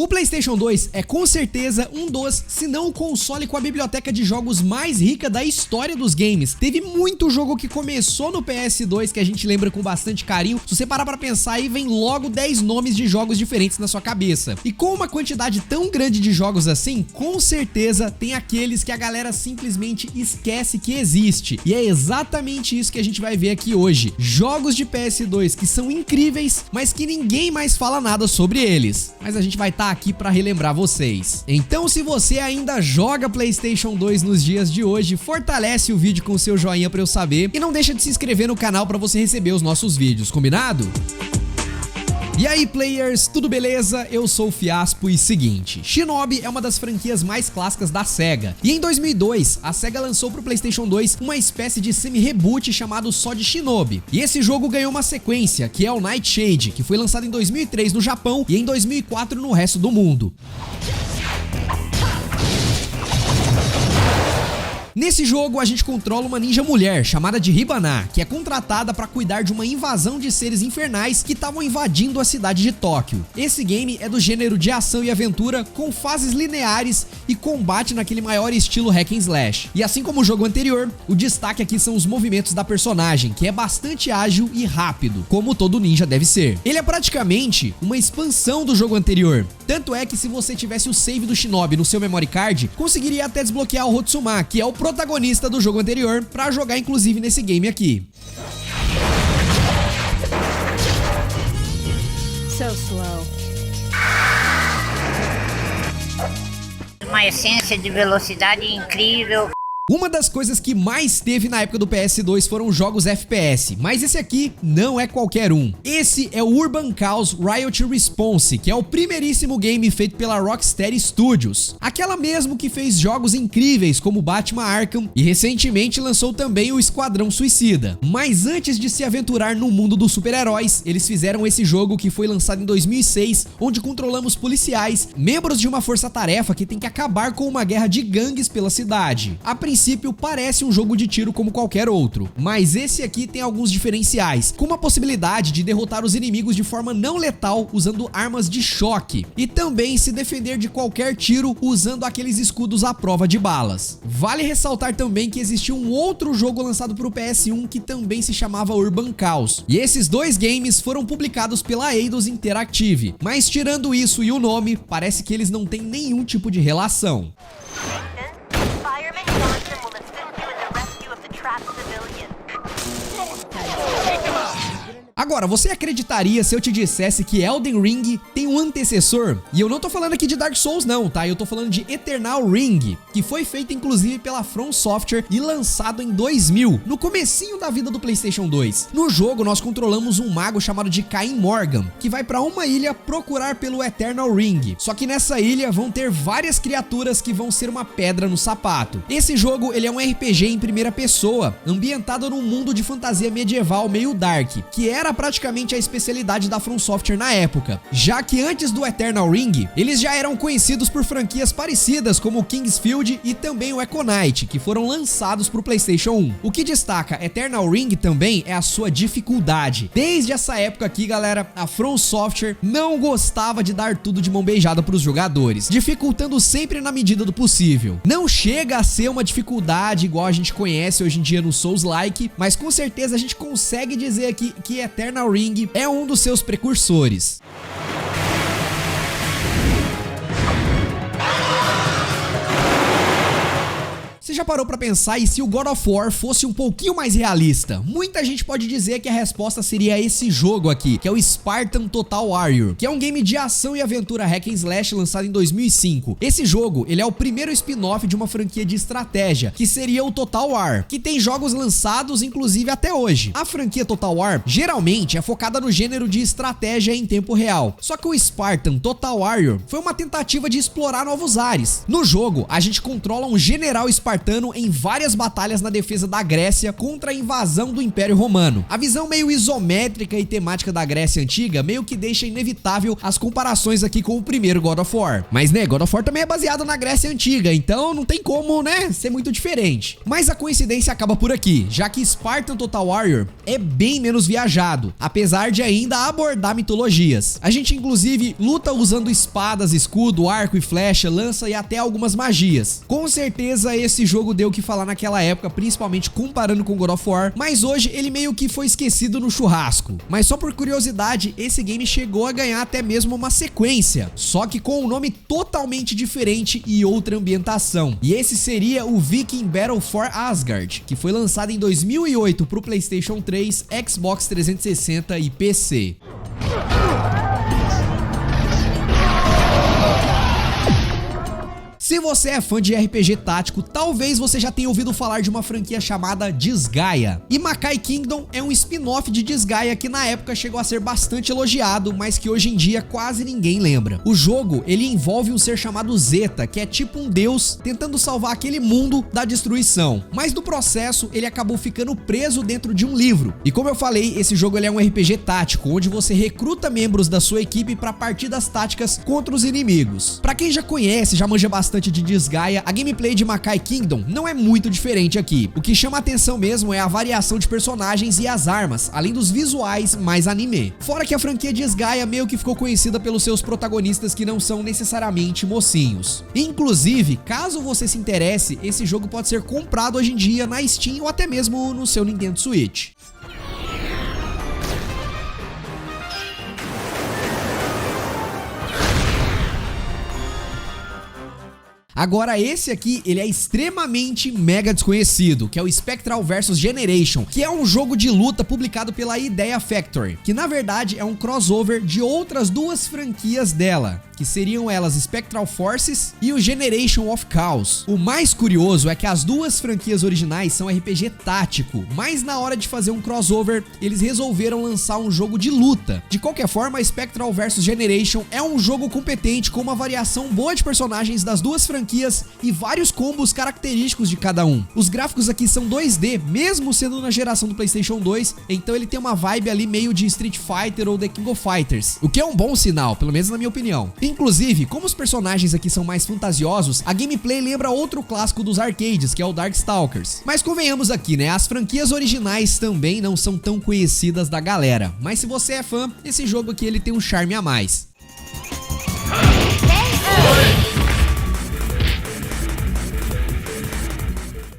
O PlayStation 2 é com certeza um dos, se não o console com a biblioteca de jogos mais rica da história dos games. Teve muito jogo que começou no PS2 que a gente lembra com bastante carinho. Se você parar pra pensar aí, vem logo 10 nomes de jogos diferentes na sua cabeça. E com uma quantidade tão grande de jogos assim, com certeza tem aqueles que a galera simplesmente esquece que existe. E é exatamente isso que a gente vai ver aqui hoje. Jogos de PS2 que são incríveis, mas que ninguém mais fala nada sobre eles. Mas a gente vai estar aqui para relembrar vocês. Então, se você ainda joga PlayStation 2 nos dias de hoje, fortalece o vídeo com o seu joinha para eu saber e não deixa de se inscrever no canal para você receber os nossos vídeos, combinado? E aí, players, tudo beleza? Eu sou o Fiaspo e seguinte, Shinobi é uma das franquias mais clássicas da SEGA. E em 2002, a SEGA lançou pro PlayStation 2 uma espécie de semi-reboot chamado só de Shinobi. E esse jogo ganhou uma sequência, que é o Nightshade, que foi lançado em 2003 no Japão e em 2004 no resto do mundo. Nesse jogo, a gente controla uma ninja mulher chamada de Hibana, que é contratada para cuidar de uma invasão de seres infernais que estavam invadindo a cidade de Tóquio. Esse game é do gênero de ação e aventura, com fases lineares e combate naquele maior estilo hack and slash. E assim como o jogo anterior, o destaque aqui são os movimentos da personagem, que é bastante ágil e rápido, como todo ninja deve ser. Ele é praticamente uma expansão do jogo anterior, tanto é que se você tivesse o save do Shinobi no seu memory card, conseguiria até desbloquear o Hotsuma, que é o protagonista do jogo anterior, pra jogar inclusive nesse game aqui. So slow. Uma essência de velocidade incrível. Uma das coisas que mais teve na época do PS2 foram jogos FPS, mas esse aqui não é qualquer um. Esse é o Urban Chaos Riot Response, que é o primeiríssimo game feito pela Rocksteady Studios, aquela mesmo que fez jogos incríveis como Batman Arkham e recentemente lançou também o Esquadrão Suicida. Mas antes de se aventurar no mundo dos super-heróis, eles fizeram esse jogo que foi lançado em 2006, onde controlamos policiais, membros de uma força-tarefa que tem que acabar com uma guerra de gangues pela cidade. A princípio parece um jogo de tiro como qualquer outro, mas esse aqui tem alguns diferenciais, como a possibilidade de derrotar os inimigos de forma não letal usando armas de choque e também se defender de qualquer tiro usando aqueles escudos à prova de balas. Vale ressaltar também que existiu um outro jogo lançado para o PS1 que também se chamava Urban Chaos, e esses dois games foram publicados pela Eidos Interactive, mas tirando isso e o nome, parece que eles não têm nenhum tipo de relação. Agora, você acreditaria se eu te dissesse que Elden Ring tem um antecessor? E eu não tô falando aqui de Dark Souls não, tá? Eu tô falando de Eternal Ring, que foi feito inclusive pela From Software e lançado em 2000, no comecinho da vida do PlayStation 2. No jogo, nós controlamos um mago chamado de Cain Morgan, que vai pra uma ilha procurar pelo Eternal Ring. Só que nessa ilha vão ter várias criaturas que vão ser uma pedra no sapato. Esse jogo, ele é um RPG em primeira pessoa, ambientado num mundo de fantasia medieval meio dark, que era praticamente a especialidade da From Software na época, já que antes do Eternal Ring, eles já eram conhecidos por franquias parecidas como o Kingsfield e também o Echo Knight, que foram lançados para o PlayStation 1. O que destaca Eternal Ring também é a sua dificuldade. Desde essa época aqui, galera, a From Software não gostava de dar tudo de mão beijada para os jogadores, dificultando sempre na medida do possível. Não chega a ser uma dificuldade igual a gente conhece hoje em dia no Souls-like, mas com certeza a gente consegue dizer aqui que Eternal Ring é um dos seus precursores. Você já parou pra pensar e se o God of War fosse um pouquinho mais realista? Muita gente pode dizer que a resposta seria esse jogo aqui, que é o Spartan Total Warrior, que é um game de ação e aventura hack and slash lançado em 2005. Esse jogo, ele é o primeiro spin-off de uma franquia de estratégia, que seria o Total War, que tem jogos lançados inclusive até hoje. A franquia Total War geralmente é focada no gênero de estratégia em tempo real, só que o Spartan Total Warrior foi uma tentativa de explorar novos ares. No jogo, a gente controla um general espartano espartano em várias batalhas na defesa da Grécia contra a invasão do Império Romano. A visão meio isométrica e temática da Grécia antiga meio que deixa inevitável as comparações aqui com o primeiro God of War. Mas né, God of War também é baseado na Grécia antiga, então não tem como, né, ser muito diferente. Mas a coincidência acaba por aqui, já que Spartan Total Warrior é bem menos viajado, apesar de ainda abordar mitologias. A gente inclusive luta usando espadas, escudo, arco e flecha, lança e até algumas magias. Com certeza esse jogo deu o que falar naquela época, principalmente comparando com God of War, mas hoje ele meio que foi esquecido no churrasco. Mas só por curiosidade, esse game chegou a ganhar até mesmo uma sequência, só que com um nome totalmente diferente e outra ambientação. E esse seria o Viking Battle for Asgard, que foi lançado em 2008 para o PlayStation 3, Xbox 360 e PC. Se você é fã de RPG tático, talvez você já tenha ouvido falar de uma franquia chamada Disgaea. E Makai Kingdom é um spin-off de Disgaea que na época chegou a ser bastante elogiado, mas que hoje em dia quase ninguém lembra. O jogo, ele envolve um ser chamado Zeta, que é tipo um deus tentando salvar aquele mundo da destruição. Mas no processo, ele acabou ficando preso dentro de um livro. E como eu falei, esse jogo ele é um RPG tático, onde você recruta membros da sua equipe para partidas táticas contra os inimigos. Para quem já conhece, já manja bastante de Disgaea, a gameplay de Makai Kingdom não é muito diferente aqui. O que chama a atenção mesmo é a variação de personagens e as armas, além dos visuais mais anime. Fora que a franquia Disgaea meio que ficou conhecida pelos seus protagonistas que não são necessariamente mocinhos. Inclusive, caso você se interesse, esse jogo pode ser comprado hoje em dia na Steam ou até mesmo no seu Nintendo Switch. Agora esse aqui, ele é extremamente mega desconhecido, que é o Spectral vs Generation, que é um jogo de luta publicado pela Idea Factory, que na verdade é um crossover de outras duas franquias dela, que seriam elas Spectral Forces e o Generation of Chaos. O mais curioso é que as duas franquias originais são RPG tático, mas na hora de fazer um crossover, eles resolveram lançar um jogo de luta. De qualquer forma, Spectral vs Generation é um jogo competente com uma variação boa de personagens das duas franquias e vários combos característicos de cada um. Os gráficos aqui são 2D, mesmo sendo na geração do PlayStation 2, então ele tem uma vibe ali meio de Street Fighter ou The King of Fighters, o que é um bom sinal, pelo menos na minha opinião. Inclusive, como os personagens aqui são mais fantasiosos, a gameplay lembra outro clássico dos arcades, que é o Darkstalkers. Mas convenhamos aqui, né, as franquias originais também não são tão conhecidas da galera, mas se você é fã, esse jogo aqui ele tem um charme a mais.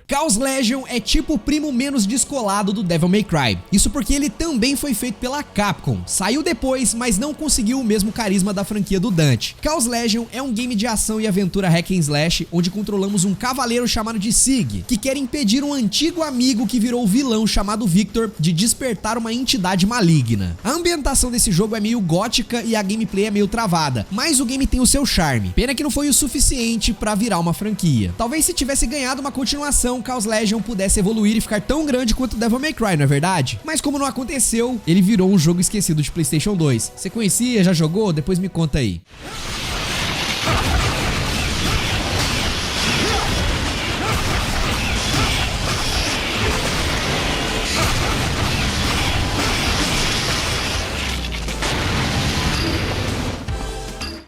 Chaos Legion é tipo o primo menos descolado do Devil May Cry. Isso porque ele também foi feito pela Capcom. Saiu depois, mas não conseguiu o mesmo carisma da franquia do Dante. Chaos Legion é um game de ação e aventura hack and slash, onde controlamos um cavaleiro chamado de Sig, que quer impedir um antigo amigo que virou vilão chamado Victor de despertar uma entidade maligna. A ambientação desse jogo é meio gótica e a gameplay é meio travada, mas o game tem o seu charme. Pena que não foi o suficiente pra virar uma franquia. Talvez se tivesse ganhado uma continuação, Chaos Legion pudesse evoluir e ficar tão grande quanto Devil May Cry, não é verdade? Mas como não aconteceu, ele virou um jogo esquecido de PlayStation 2. Você conhecia, já jogou? Depois me conta aí.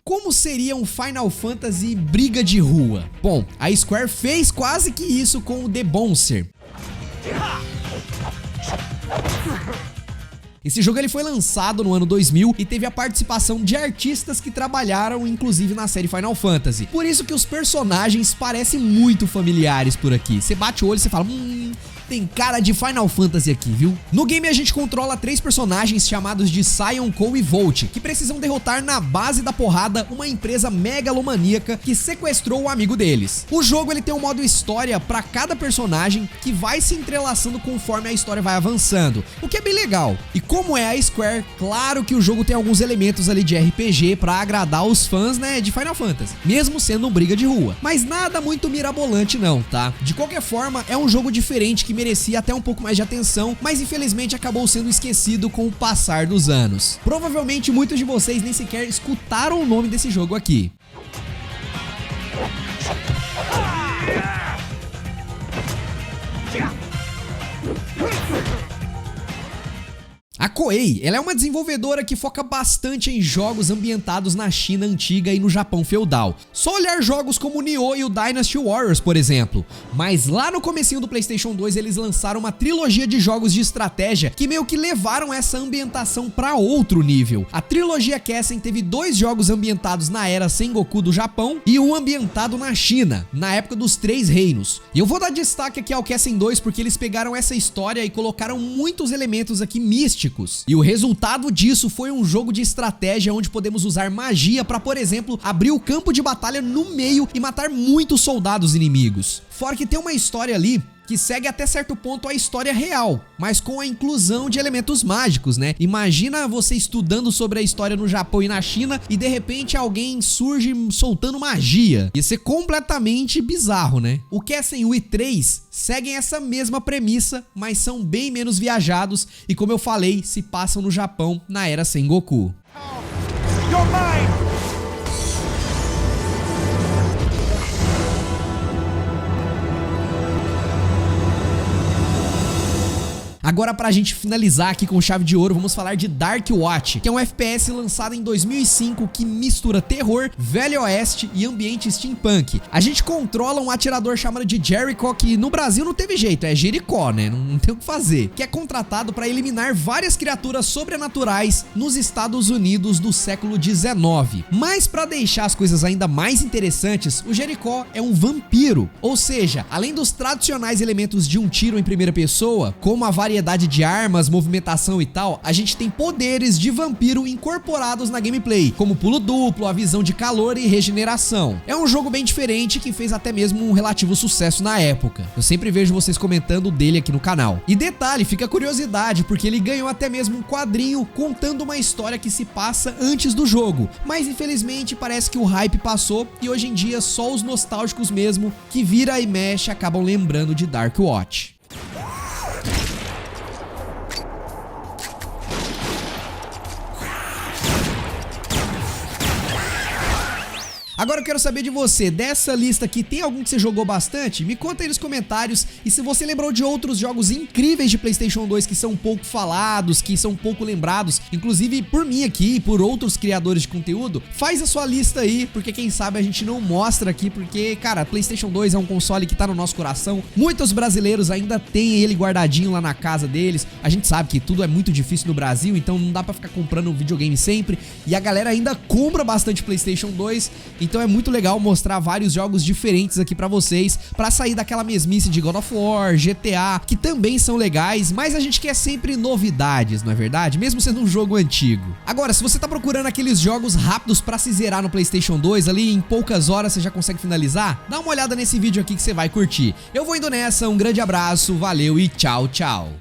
Como seria um Final Fantasy briga de rua? Bom, a Square fez quase que isso com o The Bouncer. Esse jogo ele foi lançado no ano 2000 e teve a participação de artistas que trabalharam inclusive na série Final Fantasy. Por isso que os personagens parecem muito familiares por aqui. Você bate o olho e você fala, tem cara de Final Fantasy aqui, viu? No game a gente controla 3 personagens chamados de Sion, Cole e Volt, que precisam derrotar na base da porrada uma empresa megalomaníaca que sequestrou o amigo deles. O jogo ele tem um modo história para cada personagem que vai se entrelaçando conforme a história vai avançando, o que é bem legal. E como é a Square, claro que o jogo tem alguns elementos ali de RPG para agradar os fãs, né, de Final Fantasy, mesmo sendo um briga de rua. Mas nada muito mirabolante não, tá? De qualquer forma, é um jogo diferente que merecia até um pouco mais de atenção, mas infelizmente acabou sendo esquecido com o passar dos anos. Provavelmente muitos de vocês nem sequer escutaram o nome desse jogo aqui. Koei, ela é uma desenvolvedora que foca bastante em jogos ambientados na China antiga e no Japão feudal. Só olhar jogos como o Nioh e o Dynasty Warriors, por exemplo. Mas lá no comecinho do PlayStation 2 eles lançaram uma trilogia de jogos de estratégia que meio que levaram essa ambientação para outro nível. A trilogia Kessen teve 2 jogos ambientados na era Sengoku do Japão e um ambientado na China, na época dos 3 reinos. E eu vou dar destaque aqui ao Kessen 2 porque eles pegaram essa história e colocaram muitos elementos aqui místicos. E o resultado disso foi um jogo de estratégia onde podemos usar magia para, por exemplo, abrir o campo de batalha no meio e matar muitos soldados inimigos. Fora que tem uma história ali que segue até certo ponto a história real, mas com a inclusão de elementos mágicos, né? Imagina você estudando sobre a história no Japão e na China e de repente alguém surge soltando magia. Ia ser completamente bizarro, né? O Kessen 1 e 3 seguem essa mesma premissa, mas são bem menos viajados e, como eu falei, se passam no Japão na era Sengoku. Agora, pra gente finalizar aqui com chave de ouro, vamos falar de Dark Watch, que é um FPS lançado em 2005 que mistura terror, Velho Oeste e ambiente steampunk. A gente controla um atirador chamado de Jericho, que no Brasil não teve jeito, é Jericó, né? Não tem o que fazer. Que é contratado para eliminar várias criaturas sobrenaturais nos Estados Unidos do século XIX. Mas para deixar as coisas ainda mais interessantes, o Jericó é um vampiro. Ou seja, além dos tradicionais elementos de um tiro em primeira pessoa, como a variedade de armas, movimentação e tal, a gente tem poderes de vampiro incorporados na gameplay, como pulo duplo, a visão de calor e regeneração. É um jogo bem diferente que fez até mesmo um relativo sucesso na época. Eu sempre vejo vocês comentando dele aqui no canal. E detalhe, fica a curiosidade, porque ele ganhou até mesmo um quadrinho contando uma história que se passa antes do jogo. Mas infelizmente parece que o hype passou e hoje em dia só os nostálgicos mesmo que vira e mexe acabam lembrando de Dark Watch. Agora eu quero saber de você, dessa lista aqui, tem algum que você jogou bastante? Me conta aí nos comentários, e se você lembrou de outros jogos incríveis de PlayStation 2 que são pouco falados, que são pouco lembrados, inclusive por mim aqui e por outros criadores de conteúdo, faz a sua lista aí, porque quem sabe a gente não mostra aqui, porque, cara, PlayStation 2 é um console que tá no nosso coração, muitos brasileiros ainda têm ele guardadinho lá na casa deles, a gente sabe que tudo é muito difícil no Brasil, então não dá pra ficar comprando videogame sempre, e a galera ainda compra bastante PlayStation 2, então é muito legal mostrar vários jogos diferentes aqui pra vocês, pra sair daquela mesmice de God of War, GTA, que também são legais, mas a gente quer sempre novidades, não é verdade? Mesmo sendo um jogo antigo. Agora, se você tá procurando aqueles jogos rápidos pra se zerar no PlayStation 2, ali em poucas horas você já consegue finalizar, dá uma olhada nesse vídeo aqui que você vai curtir. Eu vou indo nessa, um grande abraço, valeu e tchau, tchau.